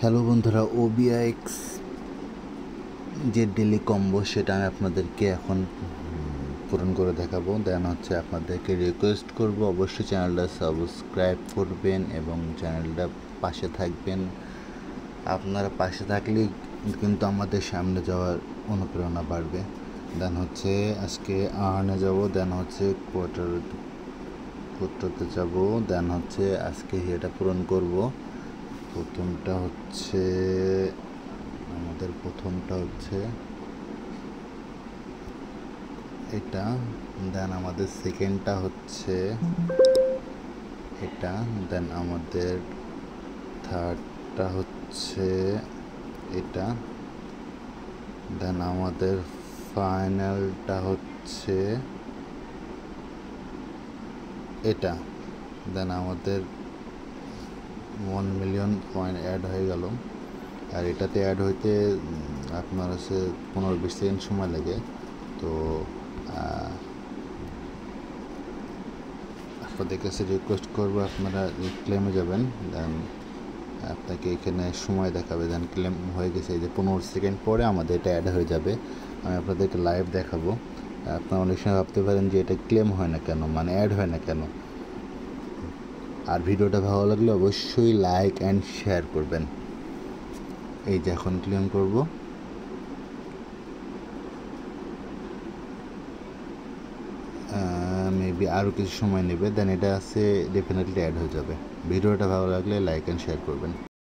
Hello বন্ধুরা, ওবিআইএক্স যে daily combo সেটা আমি আপনাদেরকে এখন পূরণ করে দেখাবো। দেন হচ্ছে আপনাদেরকে রিকোয়েস্ট করব অবশ্যই চ্যানেলটা সাবস্ক্রাইব করবেন এবং চ্যানেলটা পাশে থাকবেন। আপনারা পাশে থাকলেই কিন্তু আমাদের সামনে যাওয়ার অনুপ্রেরণা বাড়বে। দেন হচ্ছে আজকে আর্নে যাব, দেন হচ্ছে কোয়ার্টারতে যাব, দেন হচ্ছে আজকে এটা পূরণ করব। প্রথমটা হচ্ছে এটা, দেন আমাদের সেকেন্ডটা হচ্ছে এটা, দেন আমাদের থার্ডটা হচ্ছে এটা, দেন আমাদের ফাইনালটা হচ্ছে এটা। দেন আমাদের 1 মিলিয়ন পয়েন্ট অ্যাড হয়ে গেল। আর এটাতে অ্যাড হইতে আপনার হচ্ছে 15-20 সেকেন্ড সময় লাগে। তো আপনাদের কাছে রিকোয়েস্ট করবো আপনারা ক্লেমে যাবেন, দেন আপনাকে এখানে সময় দেখাবে, দেন ক্লেম হয়ে গেছে। এই যে 15 সেকেন্ড পরে আমাদের এটা অ্যাড হয়ে যাবে। আমি আপনাদেরকে লাইভ দেখাবো। আপনারা অনেক সময় ভাবতে পারেন যে এটা ক্লেম হয় না কেন, মানে অ্যাড হয় না কেন। আর ভিডিওটা ভালো লাগলে অবশ্যই লাইক অ্যান্ড শেয়ার করবেন। এই যে এখন ক্লেম করব, মেবি আরও কিছু সময় নেবে, দেন এটা আছে ডেফিনেটলি অ্যাড হয়ে যাবে। ভিডিওটা ভালো লাগলে লাইক অ্যান্ড শেয়ার করবেন।